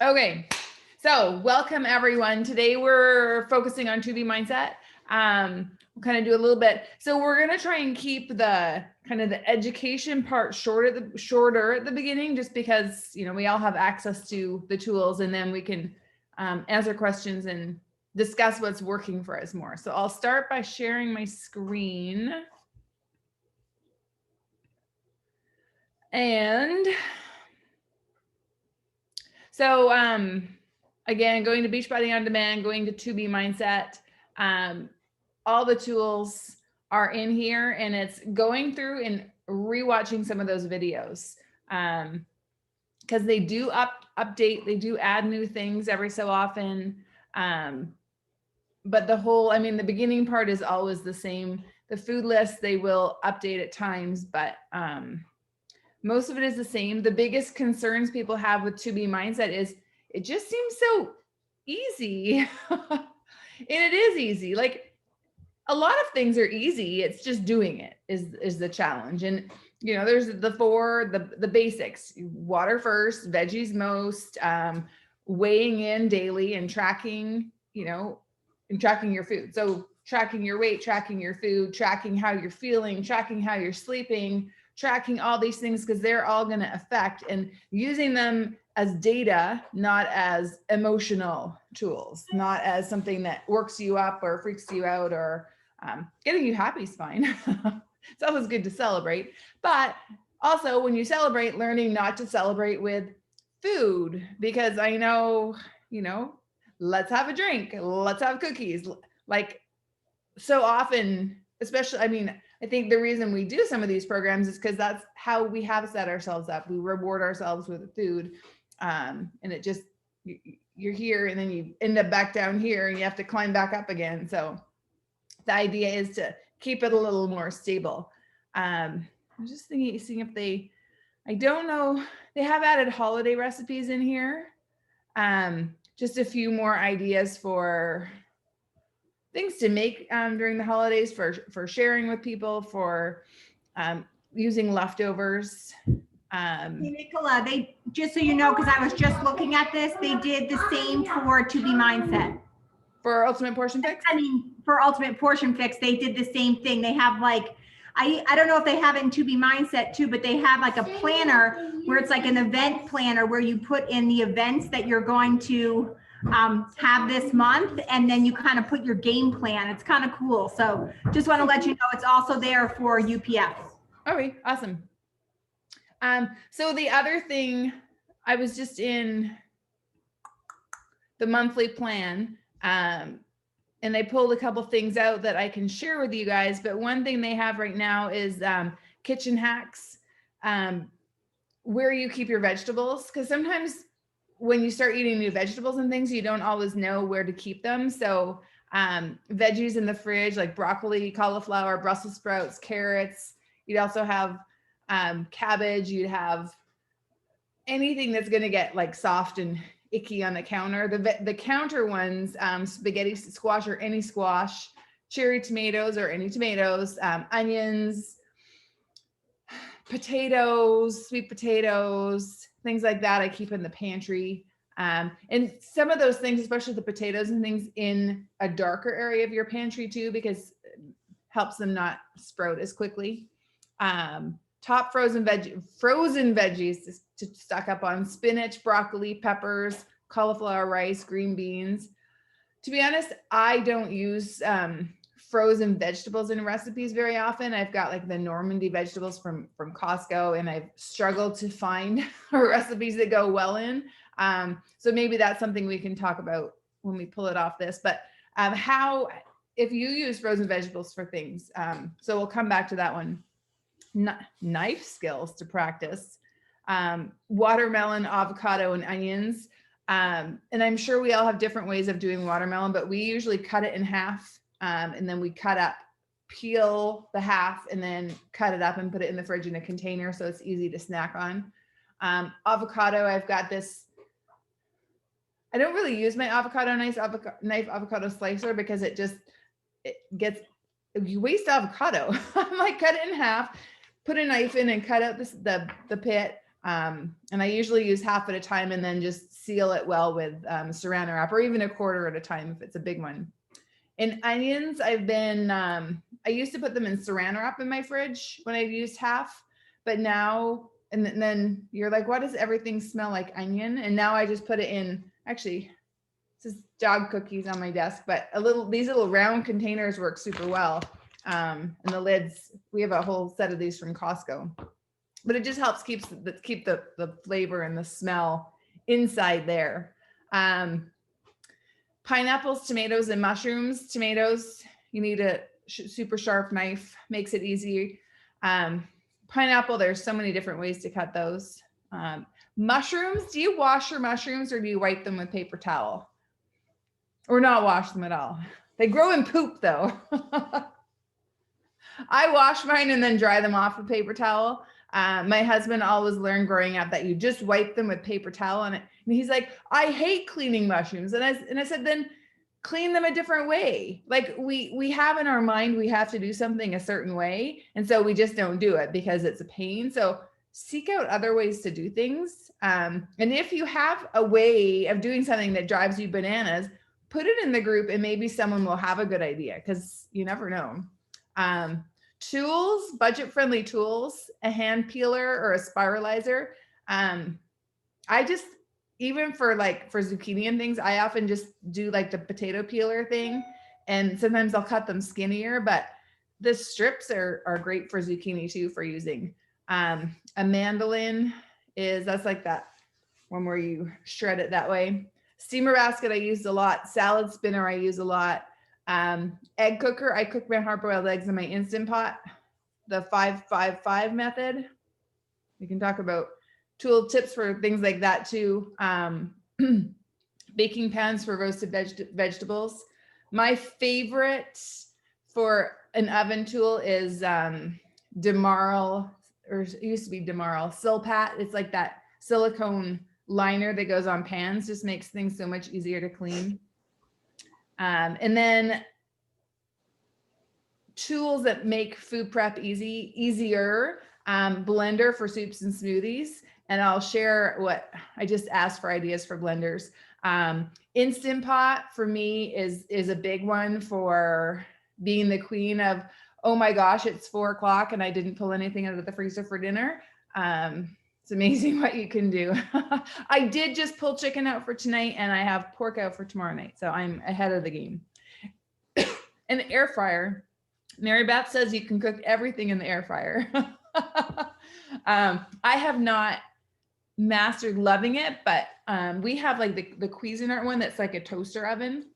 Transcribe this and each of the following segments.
Okay, so welcome everyone. Today we're focusing on 2B mindset. We'll kind of do a little bit. So we're gonna try and keep the kind of the education part shorter at the beginning, just because we all have access to the tools, and then we can answer questions and discuss what's working for us more. So I'll start by sharing my screen. And so again, going to Beachbody on Demand, going to 2B mindset, all the tools are in here, and it's going through and rewatching some of those videos because they do update, they do add new things every so often. But the beginning part is always the same. The food list, they will update at times, but most of it is the same. The biggest concerns people have with 2B mindset is it just seems so easy. And it is easy. Like a lot of things are easy. It's just doing it is the challenge. And there's the basics: water first, veggies most, weighing in daily and tracking, and tracking your food. So tracking your weight, tracking your food, tracking how you're feeling, tracking how you're sleeping, tracking all these things, because they're all going to affect, and using them as data, not as emotional tools, not as something that works you up or freaks you out, or getting you happy is fine. It's always good to celebrate, but also when you celebrate, learning not to celebrate with food, because I know, let's have a drink, let's have cookies. Like so often, especially, I think the reason we do some of these programs is because that's how we have set ourselves up. We reward ourselves with food. And it just, you're here and then you end up back down here and you have to climb back up again. So the idea is to keep it a little more stable. I'm just seeing if I don't know, they have added holiday recipes in here. Just a few more ideas for things to make during the holidays, for sharing with people, for using leftovers. Hey, Nicola, they, just so you know, because I was just looking at this, they did the same for 2B mindset. For Ultimate Portion Fix? For Ultimate Portion Fix, they did the same thing. They have like, I don't know if they have it in 2B mindset too, but they have like a planner where it's like an event planner where you put in the events that you're going to have this month, and then you kind of put your game plan. It's kind of cool. So just want to let you know it's also there for UPF. Okay, awesome. So the other thing, I was just in the monthly plan, and I pulled a couple things out that I can share with you guys. But one thing they have right now is kitchen hacks, where you keep your vegetables. Because sometimes when you start eating new vegetables and things, you don't always know where to keep them. So veggies in the fridge, like broccoli, cauliflower, Brussels sprouts, carrots. You'd also have cabbage. You'd have anything that's going to get like soft and icky on the counter. The counter ones, spaghetti squash or any squash, cherry tomatoes or any tomatoes, onions, potatoes, sweet potatoes, things like that I keep in the pantry. And some of those things, especially the potatoes and things, in a darker area of your pantry too, because it helps them not sprout as quickly. Top frozen veggies to stock up on: spinach, broccoli, peppers, cauliflower, rice, green beans. To be honest, I don't use frozen vegetables in recipes very often. I've got like the Normandy vegetables from Costco, and I've struggled to find recipes that go well in. So maybe that's something we can talk about when we pull it off this. But how, if you use frozen vegetables for things, so we'll come back to that one. Knife skills to practice, watermelon, avocado, and onions. And I'm sure we all have different ways of doing watermelon, but we usually cut it in half, and then we peel the half, and then cut it up and put it in the fridge in a container so it's easy to snack on. Avocado, I've got this. I don't really use my avocado knife avocado slicer because it gets, you waste avocado. I'm like, cut it in half, put a knife in and cut out the pit, And I usually use half at a time and then just seal it well with saran wrap, or even a quarter at a time if it's a big one. In onions, I used to put them in saran wrap in my fridge when I used half, but now, and then you're like, why does everything smell like onion? And now I just put it in, actually, this is dog cookies on my desk, but these little round containers work super well. And the lids, we have a whole set of these from Costco, but it just helps keep the flavor and the smell inside there. Pineapples, tomatoes, and mushrooms. Tomatoes, you need a super sharp knife, makes it easy. Pineapple, there's so many different ways to cut those. Mushrooms, do you wash your mushrooms or do you wipe them with paper towel? Or not wash them at all? They grow in poop though. I wash mine and then dry them off with paper towel. My husband always learned growing up that you just wipe them with paper towel on it. And he's like, I hate cleaning mushrooms. And I said, then clean them a different way. Like we have in our mind, we have to do something a certain way. And so we just don't do it because it's a pain. So seek out other ways to do things. And if you have a way of doing something that drives you bananas, put it in the group and maybe someone will have a good idea, because you never know. Tools, budget-friendly tools, a hand peeler or a spiralizer. I just, even for zucchini and things, I often just do like the potato peeler thing. And sometimes I'll cut them skinnier, but the strips are great for zucchini too, for using. A mandolin that's like that one where you shred it that way. Steamer basket I used a lot. Salad spinner I use a lot. Egg cooker, I cook my hard-boiled eggs in my Instant Pot, the 5-5-5 method. We can talk about tool tips for things like that too. Baking pans for roasted vegetables. My favorite for an oven tool is Demarl, or it used to be Demarl Silpat. It's like that silicone liner that goes on pans, just makes things so much easier to clean. And then tools that make food prep easier, blender for soups and smoothies. And I'll share what I just asked for ideas for blenders. Instant Pot for me is a big one for being the queen of, oh my gosh, it's 4 o'clock and I didn't pull anything out of the freezer for dinner. It's amazing what you can do. I did just pull chicken out for tonight and I have pork out for tomorrow night. So I'm ahead of the game. An air fryer. Mary Beth says you can cook everything in the air fryer. I have not mastered loving it, but we have like the Cuisinart one that's like a toaster oven.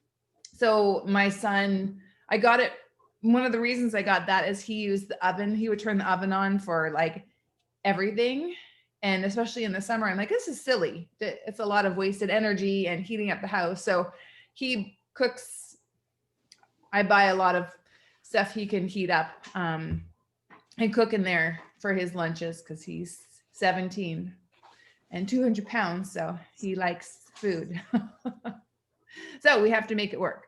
So my son, I got it. One of the reasons I got that is he used the oven. He would turn the oven on for like everything. And especially in the summer, I'm like, this is silly. It's a lot of wasted energy and heating up the house. So he cooks. I buy a lot of stuff he can heat up and cook in there for his lunches, because he's 17 and 200 pounds. So he likes food. So we have to make it work.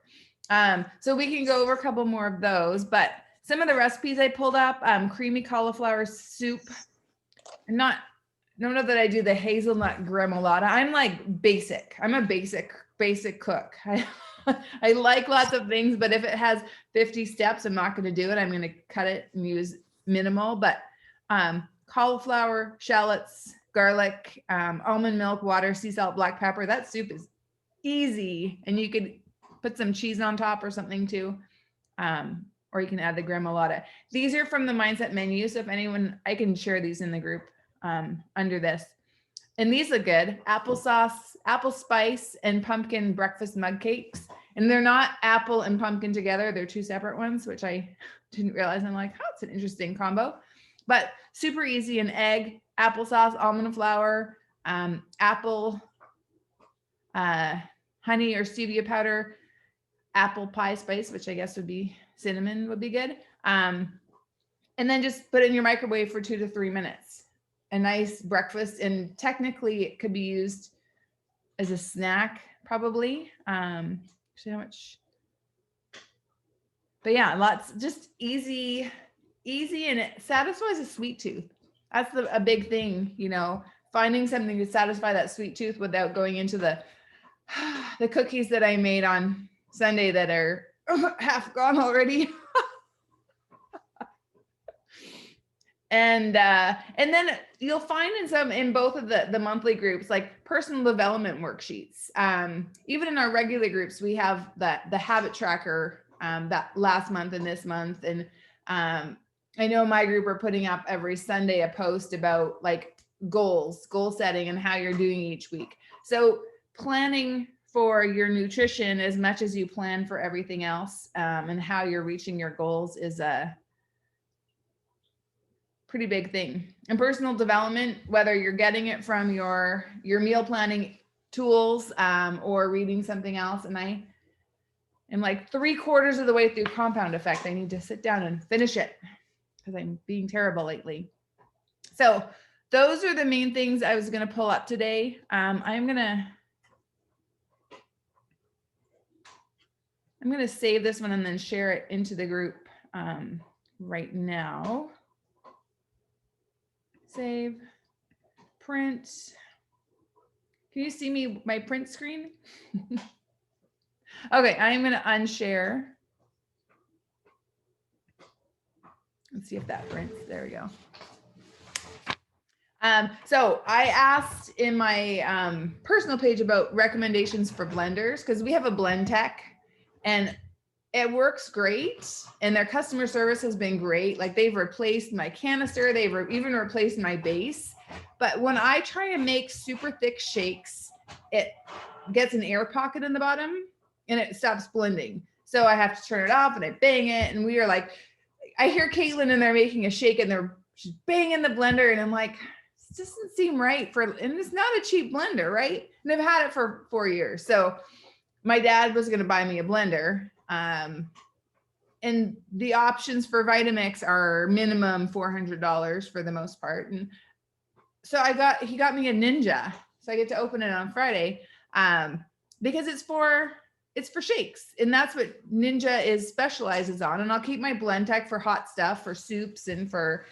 So we can go over a couple more of those, but some of the recipes I pulled up, creamy cauliflower soup. Don't know that I do the hazelnut gremolata. I'm like basic. I'm a basic cook. I like lots of things, but if it has 50 steps, I'm not going to do it. I'm going to cut it and use minimal. But cauliflower, shallots, garlic, almond milk, water, sea salt, black pepper. That soup is easy, and you could put some cheese on top or something too. Or you can add the gremolata. These are from the Mindset menu. So if anyone, I can share these in the group under this. And these look good. Applesauce, apple spice, and pumpkin breakfast mug cakes. And they're not apple and pumpkin together. They're 2 separate ones, which I didn't realize. I'm like, oh, it's an interesting combo. But super easy. An egg, applesauce, almond flour, apple, honey or stevia powder, apple pie spice, which I guess would be cinnamon would be good. And then just put it in your microwave for 2 to 3 minutes. A nice breakfast, and technically it could be used as a snack, probably. Actually, how much? But yeah, lots, just easy, and it satisfies a sweet tooth. That's a big thing, finding something to satisfy that sweet tooth without going into the cookies that I made on Sunday that are half gone already. And then you'll find in both of the monthly groups, like personal development worksheets. Even in our regular groups, we have the habit tracker that last month and this month. And I know my group are putting up every Sunday a post about like goal setting and how you're doing each week. So planning for your nutrition as much as you plan for everything else, and how you're reaching your goals is a pretty big thing. And personal development, whether you're getting it from your meal planning tools, or reading something else. And I am like 3/4 of the way through Compound Effect. I need to sit down and finish it because I'm being terrible lately. So those are the main things I was going to pull up today. I'm going to save this one and then share it into the group right now. Save, print. Can you see my print screen? Okay, I'm going to unshare. Let's see if that prints. There we go. So I asked in my personal page about recommendations for blenders, because we have a blend tech and it works great. And their customer service has been great. Like they've replaced my canister. They've even replaced my base. But when I try to make super thick shakes, it gets an air pocket in the bottom and it stops blending. So I have to turn it off and I bang it. And we are like, I hear Caitlin and they're making a shake and she's banging the blender. And I'm like, this doesn't seem right and it's not a cheap blender, right? And I've had it for 4 years. So my dad was going to buy me a blender. And the options for Vitamix are minimum $400 for the most part. And so he got me a Ninja. So I get to open it on Friday, because it's for shakes. And that's what Ninja specializes on. And I'll keep my blend tech for hot stuff, for soups and for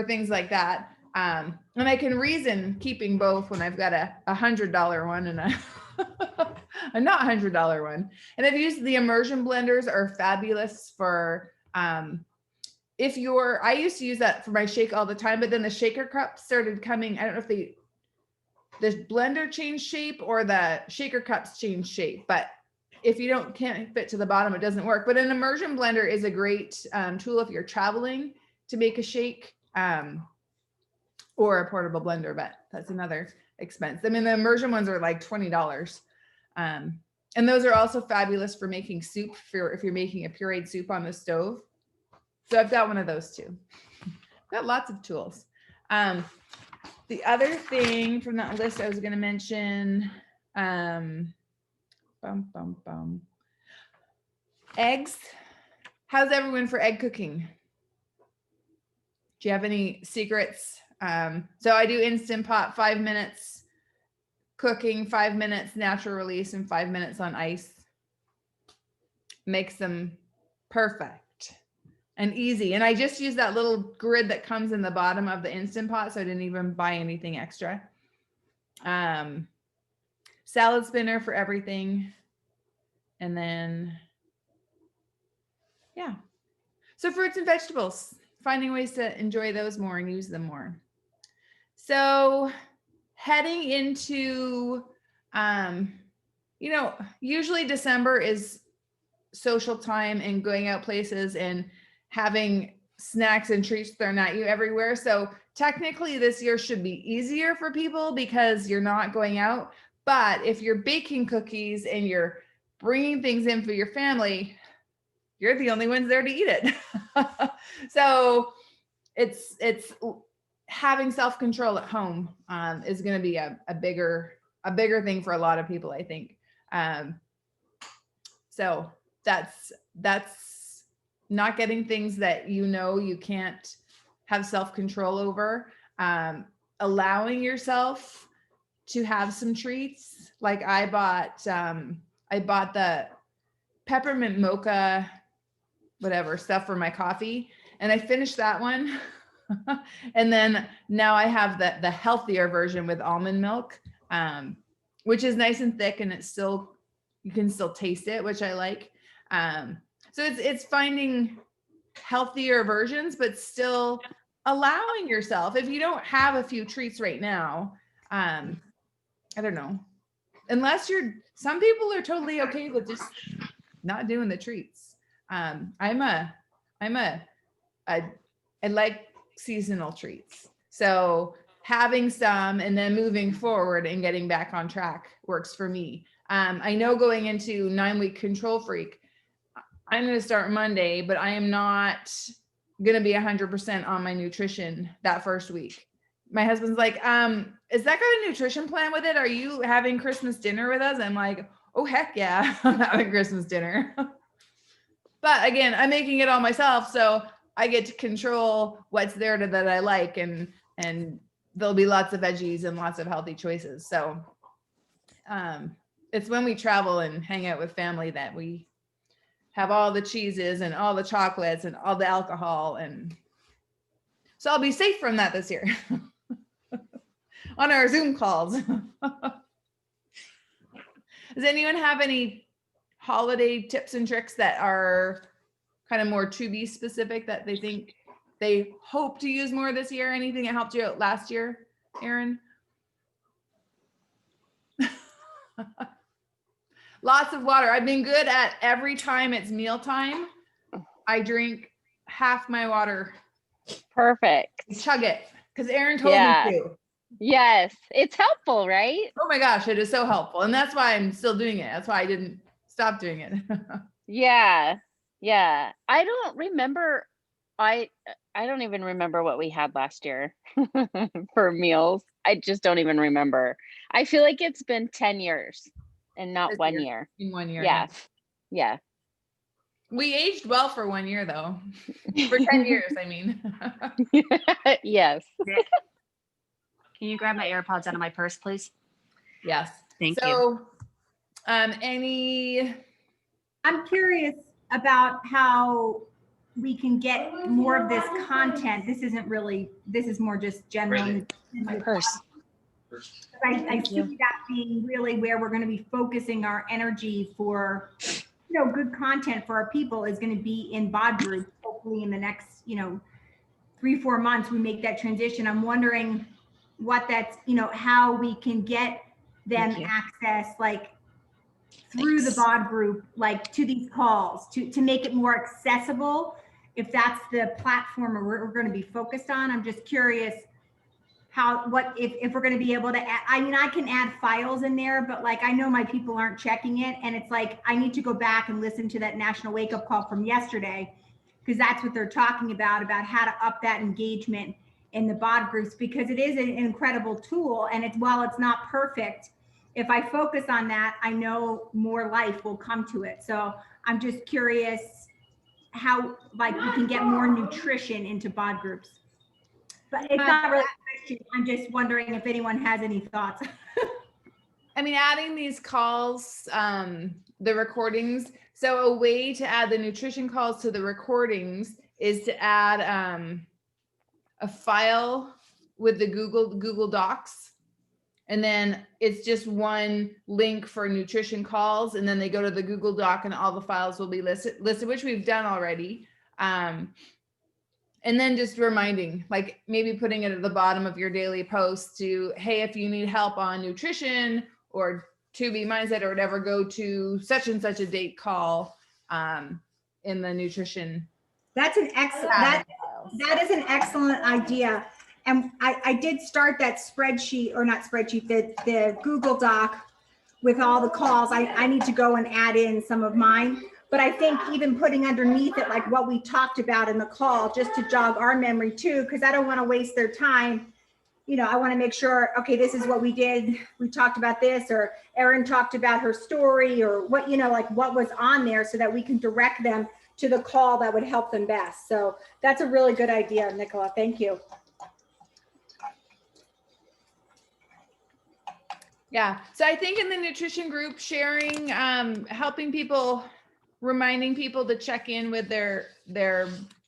things like that. And I can reason keeping both when I've got a $100 one and a not $100 one. And I've used the immersion blenders are fabulous for, I used to use that for my shake all the time, but then the shaker cups started coming. I don't know if the blender changed shape or the shaker cups changed shape, but if you can't fit to the bottom, it doesn't work. But an immersion blender is a great tool if you're traveling to make a shake, or a portable blender, but that's another expense. I mean, the immersion ones are like $20. And those are also fabulous for making soup if you're making a pureed soup on the stove. So I've got one of those too. I've got lots of tools. The other thing from that list I was going to mention, eggs. How's everyone for egg cooking? Do you have any secrets? So I do Instant Pot, 5 minutes cooking, 5 minutes natural release, and 5 minutes on ice. Makes them perfect and easy. And I just use that little grid that comes in the bottom of the Instant Pot, so I didn't even buy anything extra. Salad spinner for everything. And then, yeah. So fruits and vegetables, finding ways to enjoy those more and use them more. So heading into, usually December is social time and going out places and having snacks and treats thrown at you everywhere. So technically this year should be easier for people because you're not going out. But if you're baking cookies and you're bringing things in for your family, you're the only ones there to eat it. So it's having self-control at home is going to be a bigger thing for a lot of people, I think. So that's not getting things that you can't have self-control over, allowing yourself to have some treats. Like I bought the peppermint mocha, whatever stuff for my coffee. And I finished that one And then now I have the healthier version with almond milk, which is nice and thick, and it's still, you can still taste it, which I like. So it's finding healthier versions, but still allowing yourself, if you don't have a few treats right now, I don't know, unless some people are totally okay with just not doing the treats. I like seasonal treats. So having some and then moving forward and getting back on track works for me. I know going into 9-week control freak, I'm going to start Monday, but I am not going to be 100% on my nutrition that first week. My husband's like, is that got a nutrition plan with it? Are you having Christmas dinner with us? I'm like, oh, heck yeah, I'm having Christmas dinner. But again, I'm making it all myself. So I get to control what's there that I like, and there'll be lots of veggies and lots of healthy choices. So it's when we travel and hang out with family that we have all the cheeses and all the chocolates and all the alcohol. And so I'll be safe from that this year on our Zoom calls. Does anyone have any holiday tips and tricks that are kind of more to be specific that they think they hope to use more this year? Anything that helped you out last year, Erin? Lots of water. I've been good at every time it's mealtime, I drink half my water. Perfect. Chug it, because Erin told me to. Yes, it's helpful, right? Oh my gosh, it is so helpful. And that's why I'm still doing it. That's why I didn't stop doing it. Yeah. I don't remember. I don't even remember what we had last year for meals. I just don't even remember. I feel like it's been 10 years and not 1 year. In 1 year. Yeah. We aged well for 1 year though. For 10 years, I mean. Yes. Can you grab my AirPods out of my purse, please? Yes. Thank you. So, I'm curious about how we can get more of this content. This is more just general. My purse. I see that being really where we're going to be focusing our energy for, good content for our people is going to be in bod groups. Hopefully in the next, 3-4 months, we make that transition. I'm wondering what that's, how we can get them access, like through the bod group, like to these calls, to make it more accessible. If that's the platform we're going to be focused on, I'm just curious if we're going to be able to add, I can add files in there, but like, I know my people aren't checking it. And it's like, I need to go back and listen to that national wake up call from yesterday, because that's what they're talking about how to up that engagement in the bod groups, because it is an incredible tool. And while it's not perfect, if I focus on that, I know more life will come to it. So I'm just curious how we can get more nutrition into bod groups. But it's not really a question. I'm just wondering if anyone has any thoughts. I mean, adding these calls, the recordings. So a way to add the nutrition calls to the recordings is to add a file with the Google Docs. And then it's just one link for nutrition calls. And then they go to the Google Doc and all the files will be listed, which we've done already. And then just reminding, like maybe putting it at the bottom of your daily post to, hey, if you need help on nutrition or to be mindset or whatever, go to such and such a date call in the nutrition. That's an excellent, that is an excellent idea. And I did start that spreadsheet, or not spreadsheet, the Google Doc with all the calls. I need to go and add in some of mine. But I think even putting underneath it, like what we talked about in the call, just to jog our memory too, because I don't want to waste their time. I want to make sure, okay, this is what we did. We talked about this, or Erin talked about her story, or what, like what was on there, so that we can direct them to the call that would help them best. So that's a really good idea, Nicola. Thank you. Yeah. So I think in the nutrition group, sharing, helping people, reminding people to check in with their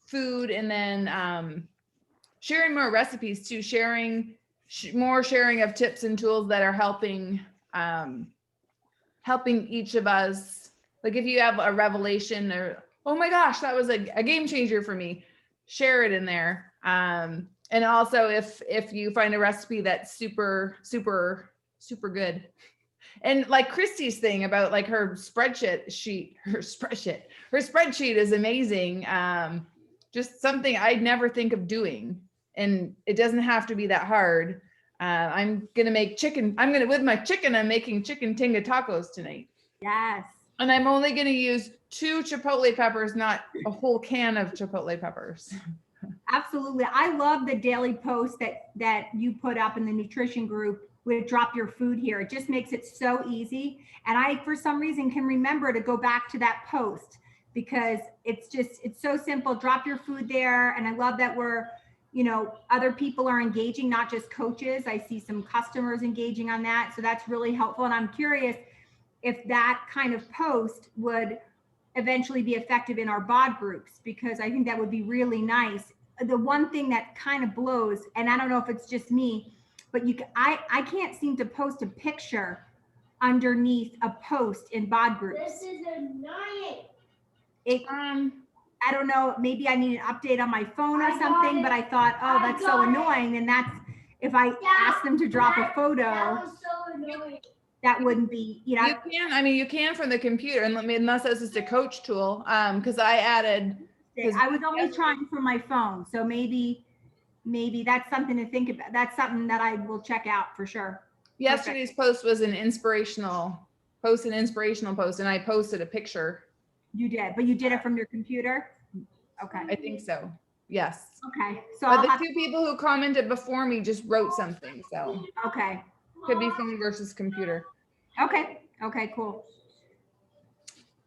food, and then sharing more recipes too, more sharing of tips and tools that are helping each of us. Like if you have a revelation or, oh my gosh, that was a game changer for me, share it in there. And also if you find a recipe that's super, super, super good. And like Christy's thing about like her spreadsheet is amazing. Just something I'd never think of doing. And it doesn't have to be that hard. I'm going to make chicken. With my chicken, I'm making chicken tinga tacos tonight. Yes. And I'm only going to use 2 chipotle peppers, not a whole can of chipotle peppers. Absolutely. I love the daily post that you put up in the nutrition group with drop your food here. It just makes it so easy. And I, for some reason, can remember to go back to that post because it's so simple. Drop your food there. And I love that other people are engaging, not just coaches. I see some customers engaging on that. So that's really helpful. And I'm curious if that kind of post would eventually be effective in our bod groups, because I think that would be really nice. The one thing that kind of blows, and I don't know if it's just me, but I can't seem to post a picture underneath a post in bod groups. This is annoying. I don't know, maybe I need an update on my phone or something, but I thought, oh, that's so annoying. And that's, if I ask them to drop a photo, That was so annoying. that wouldn't be, You can from the computer, and unless that's just a coach tool. Because I added. I was only trying for my phone. So maybe that's something to think about. That's something that I will check out for sure. Yesterday's post was an inspirational post, and I posted a picture. You did, but you did it from your computer? Okay. I think so. Yes. Okay. So But the 2 people who commented before me just wrote something. So okay. could be phone versus computer. Okay. Okay, cool.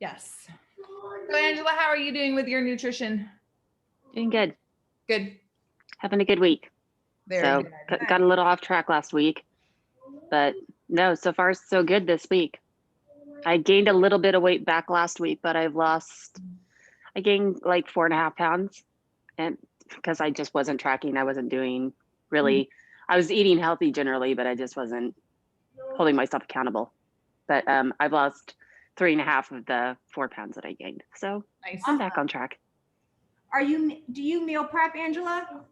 Yes. So Angela, how are you doing with your nutrition? Doing good. Good. Having a good week. Very good. Got a little off track last week, but no, so far so good this week. I gained a little bit of weight back last week, but I gained like 4.5 pounds, and because I just wasn't tracking, I wasn't doing really, I was eating healthy generally, but I just wasn't holding myself accountable. But I've lost 3.5 of the 4 pounds that I gained. So Nice. I'm back on track. Do you meal prep, Angela?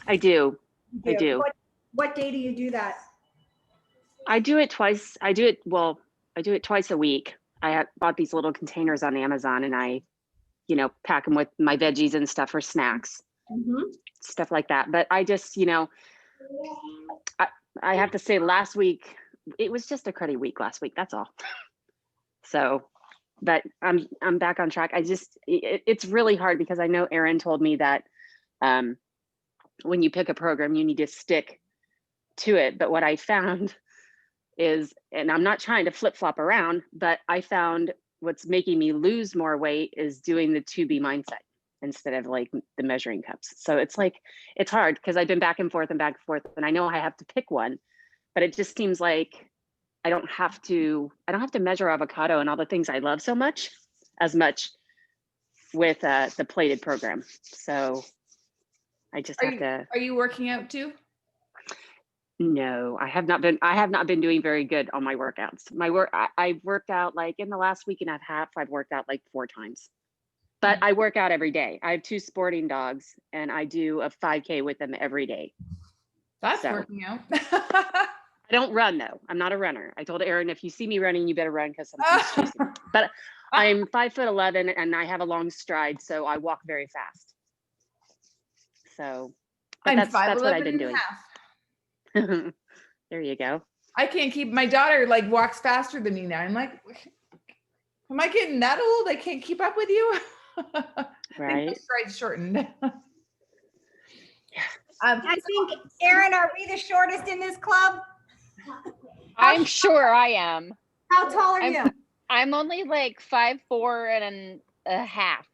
I do. I do. What day do you do that? I do it twice. I do it twice a week. I bought these little containers on Amazon, and I, pack them with my veggies and stuff for snacks, stuff like that. But I just, I have to say last week, it was just a cruddy week last week. That's all. So, but I'm back on track. It's really hard because I know Erin told me that when you pick a program, you need to stick to it. But what I found is, and I'm not trying to flip flop around, but I found what's making me lose more weight is doing the 2B mindset instead of like the measuring cups. So it's hard because I've been back and forth, and I know I have to pick one, but it just seems like I don't have to measure avocado and all the things I love so much with the plated program. So I just have to. Are you working out too? No, I have not been doing very good on my workouts. I worked out like in the last week and a half, I've worked out like 4 times. But I work out every day. I have 2 sporting dogs, and I do a 5K with them every day. That's working out. I don't run though. I'm not a runner. I told Erin, if you see me running, you better run because something's chasing me. But I'm 5'11" and I have a long stride, so I walk very fast. So that's what I've been doing. There you go. I can't keep, my daughter like walks faster than me now. I'm like, am I getting that old? I can't keep up with you. Right. I think my stride's shortened. I think, Erin, are we the shortest in this club? I'm sure I am. How tall are you? I'm only like 5'4" and a half.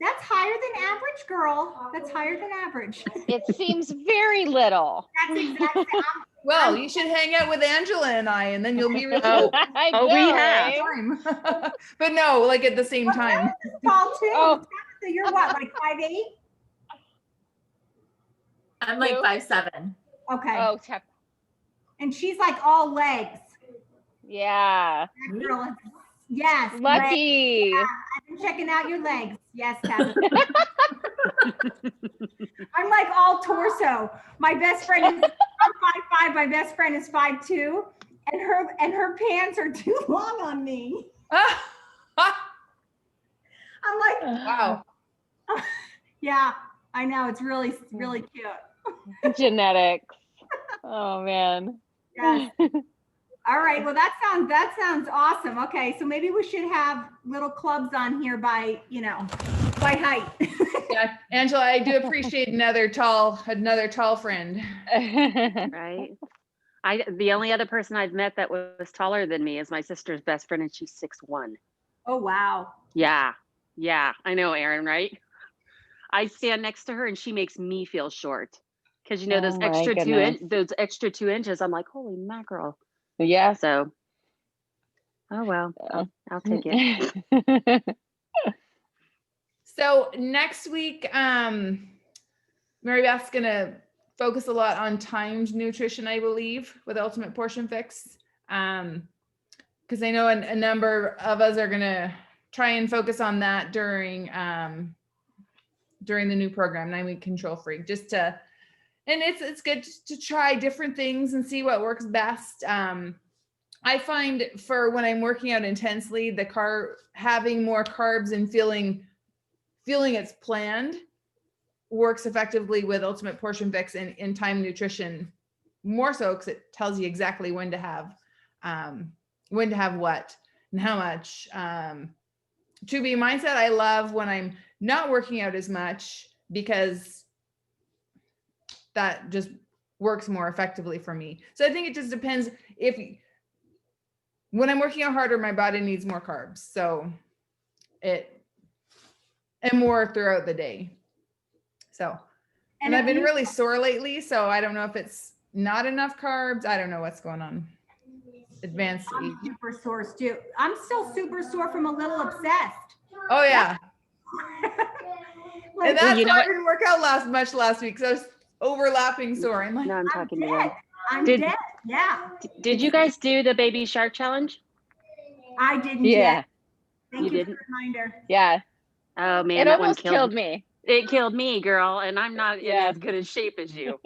That's higher than average, girl. That's higher than average. It seems very little. That's exactly. Well, you should hang out with Angela and I, and then you'll be really Oh, old. we have. Time. But no, like at the same time. Tall too. Oh. So you're what, like 5'8"? I'm like Who? 5'7". Okay. Oh, tap. And she's like all legs. Yeah. That girl is, yes. legs. Lucky. I've been checking out your legs. Yes, Tabitha. I'm like all torso. My best friend is I'm 5'5". My best friend is 5'2", and her pants are too long on me. I'm like, Wow. yeah, I know. It's really cute. Genetics. Oh man. Yes. All right. Well, that sounds awesome. Okay, so maybe we should have little clubs on here by height. Yeah, Angela, I do appreciate another tall friend. Right. The only other person I've met that was taller than me is my sister's best friend, and she's 6'1". Oh wow. Yeah. Yeah. I know, Erin, right? I stand next to her and she makes me feel short. Because those Oh my extra goodness. those extra 2 inches, I'm like, holy mackerel. Yeah. So, oh well, I'll take it. So next week, Mary Beth's gonna focus a lot on timed nutrition, I believe, with Ultimate Portion Fix. Because I know a number of us are gonna try and focus on that during the new program, 9-week control freak, and it's good to try different things and see what works best. I find for when I'm working out intensely, having more carbs and feeling it's planned works effectively with Ultimate Portion Fix and in time nutrition, more so because it tells you exactly when to have what and how much. To be mindset, I love when I'm not working out as much because that just works more effectively for me. So I think it just depends when I'm working out harder, my body needs more carbs. So and more throughout the day. So, and I've been really sore lately, so I don't know if it's not enough carbs. I don't know what's going on. Advanced age. I'm super sore too. I'm still super sore from a little obsessed. Oh yeah. Like, And that's you know why I what? didn't work out last much week. So I was overlapping sore. I'm like, No, I'm I'm talking to dead. them. I'm Did- dead. Yeah. Did you guys do the baby shark challenge? I didn't Yeah. yet. Thank You you for didn't? the reminder. Yeah. Oh man, It that one almost killed me. It killed me, girl, and I'm not in Yeah. as good a shape as you.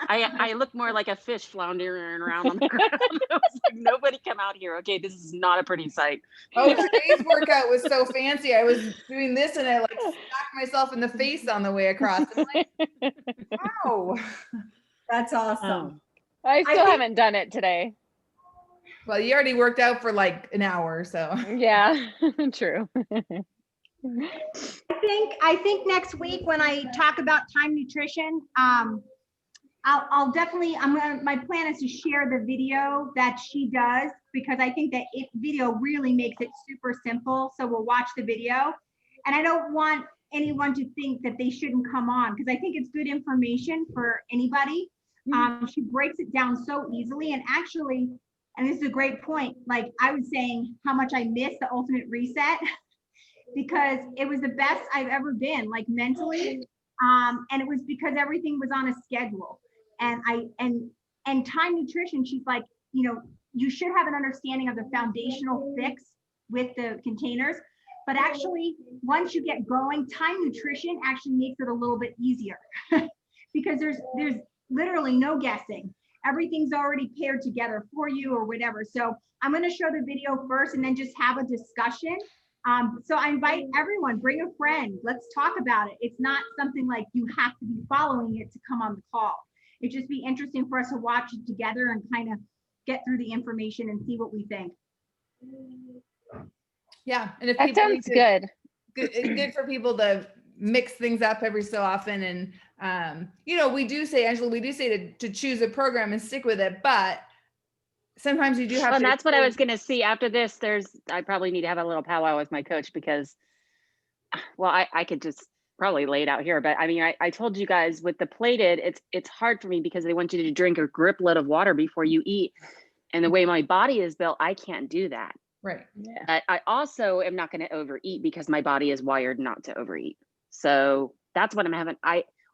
I look more like a fish floundering around on the ground. I was like, nobody come out here. Okay, this is not a pretty sight. oh, today's workout was so fancy. I was doing this and I like smacked myself in the face on the way across. I'm like, wow. That's awesome. I still think- haven't done it today. Well, you already worked out for like an hour, so. Yeah, true. I think next week when I talk about time nutrition, I'll definitely, my plan is to share the video that she does, because I think that video really makes it super simple. So we'll watch the video, and I don't want anyone to think that they shouldn't come on, because I think it's good information for anybody. She breaks it down so easily, and actually, and this is a great point, like I was saying how much I miss the Ultimate Reset because it was the best I've ever been, like mentally. And it was because everything was on a schedule. And time nutrition, she's like, you should have an understanding of the foundational fix with the containers, but actually once you get going, time nutrition actually makes it a little bit easier because there's literally no guessing. Everything's already paired together for you or whatever. So I'm going to show the video first and then just have a discussion. So I invite everyone, bring a friend, let's talk about it. It's not something like you have to be following it to come on the call. It'd just be interesting for us to watch it together and kind of get through the information and see what we think. Yeah, and if That people sounds good. it's good for people to mix things up every so often. And we do say, Angela, to choose a program and stick with it, but sometimes you do have Well, to. and that's what I was going to see after this. I probably need to have a little powwow with my coach because, well, I could just probably lay it out here, but I mean, I told you guys with the plated, it's hard for me because they want you to drink a griplet of water before you eat. And the way my body is built, I can't do that. Right. Yeah. I also am not going to overeat because my body is wired not to overeat. So that's what I'm having.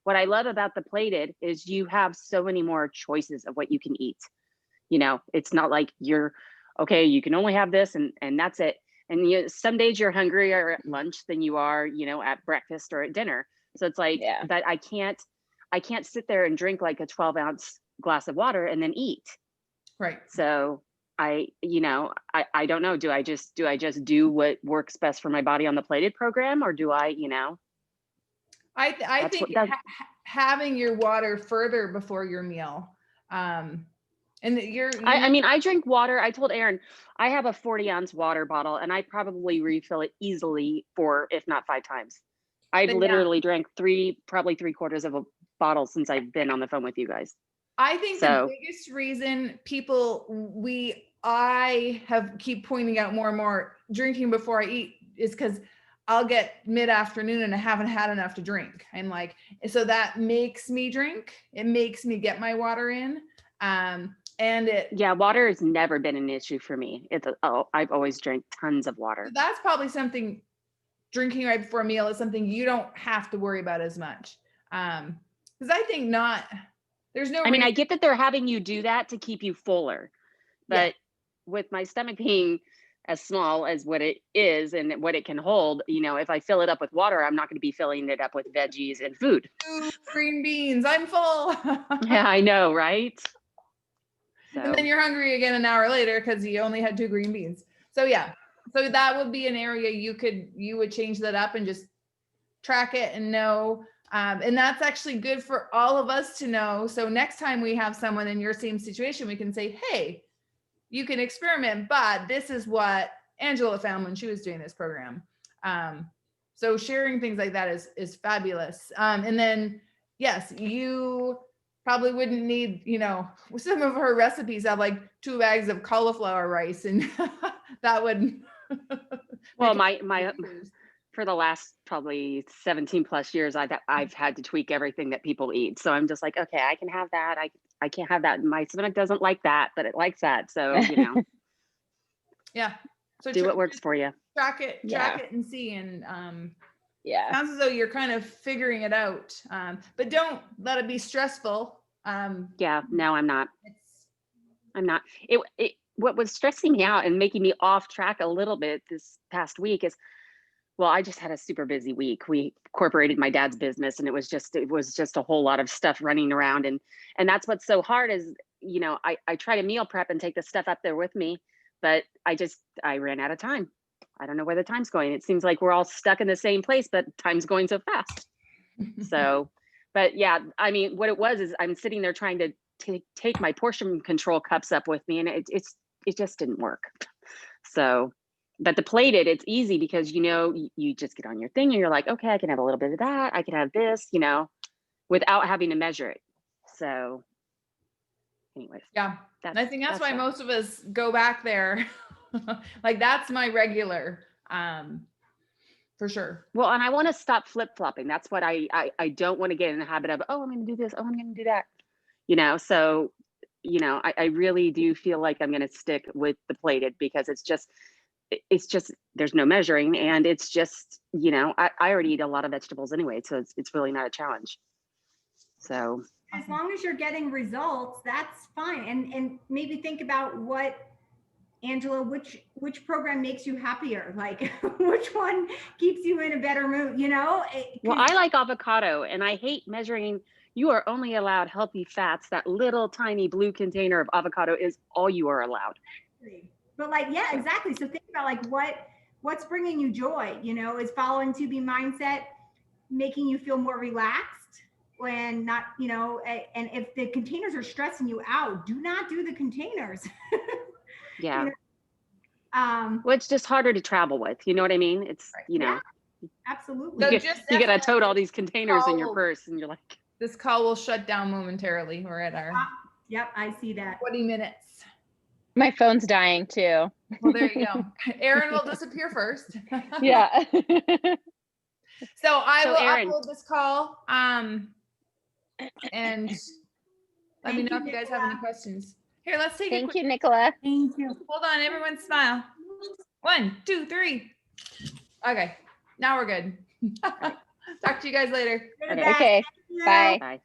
what I love about the plated is you have so many more choices of what you can eat. You know, it's not like you're, okay, you can only have this and that's it. And some days you're hungrier at lunch than you are, you know, at breakfast or at dinner. So it's like, Yeah. but I can't sit there and drink like a 12-ounce glass of water and then eat. Right. So I don't know. Do I just do what works best for my body on the plated program, or do I, you know? I think having your water further before your meal, and I mean, I drink water. I told Erin, I have a 40-ounce water bottle and I probably refill it easily 4, if not 5 times. I've literally drank probably 3/4 of a bottle since I've been on the phone with you guys. I think the biggest reason I keep pointing out more and more drinking before I eat is because I'll get mid-afternoon and I haven't had enough to drink. And like, so that makes me drink. It makes me get my water in. Water has never been an issue for me. I've always drank tons of water. So that's probably something, drinking right before a meal is something you don't have to worry about as much. Because I think there's no reason. I mean, I get that they're having you do that to keep you fuller, but with my stomach being as small as what it is and what it can hold, you know, if I fill it up with water, I'm not going to be filling it up with veggies and food. 2 green beans, I'm full. Yeah, I know, right? So. And then you're hungry again an hour later because you only had 2 green beans. So yeah, so that would be an area you would change that up and just track it and know. And that's actually good for all of us to know. So next time we have someone in your same situation, we can say, hey, you can experiment, but this is what Angela found when she was doing this program. So sharing things like that is fabulous. And then, yes, you probably wouldn't need, you know, some of her recipes have like 2 bags of cauliflower rice, and that would. Well, my for the last probably 17 plus years, I've had to tweak everything that people eat. So I'm just like, okay, I can have that. I can't have that. My stomach doesn't like that, but it likes that. So, you know. Yeah. So do what works for you. Track it and see. And sounds as though you're kind of figuring it out. But don't let it be stressful. No, I'm not. What was stressing me out and making me off track a little bit this past week is, well, I just had a super busy week. We incorporated my dad's business, and it was just a whole lot of stuff running around. And that's what's so hard is, you know, I try to meal prep and take the stuff up there with me, but I ran out of time. I don't know where the time's going. It seems like we're all stuck in the same place, but time's going so fast. So, but yeah, I mean, what it was is I'm sitting there trying to take my portion control cups up with me, and it just didn't work. So, but the plated, it's easy because, you know, you just get on your thing and you're like, okay, I can have a little bit of that. I can have this, you know, without having to measure it. So anyways. Yeah. And I think that's why most of us go back there. Like that's my regular, for sure. Well, and I want to stop flip-flopping. That's what I don't want to get in the habit of, oh, I'm going to do this. Oh, I'm going to do that. You know, so, you know, I really do feel like I'm going to stick with the plated because it's just, there's no measuring, and it's just, you know, I already eat a lot of vegetables anyway, so it's really not a challenge. So as long as you're getting results, that's fine. And maybe think about what, Angela, which program makes you happier? Like which one keeps you in a better mood, you know? Well, I like avocado, and I hate measuring. You are only allowed healthy fats. That little tiny blue container of avocado is all you are allowed. But like, yeah, exactly. So think about like what's bringing you joy, you know, is following 2B mindset making you feel more relaxed when not, you know, and if the containers are stressing you out, do not do the containers. Yeah. You know? Well, it's just harder to travel with, you know what I mean? It's, you know, absolutely. You got to tote all these containers in your purse, and you're like, this call will shut down momentarily. We're at our yep, I see that. 20 minutes. My phone's dying too. Well, there you go. Erin will disappear first. Yeah. So I will Erin, upload this call. And let me know if you guys have any questions. Here, let's take Thank you, Nicola. Thank you. Hold on, everyone smile. 1, 2, 3. Okay, now we're good. Talk to you guys later. Okay. Bye. Bye.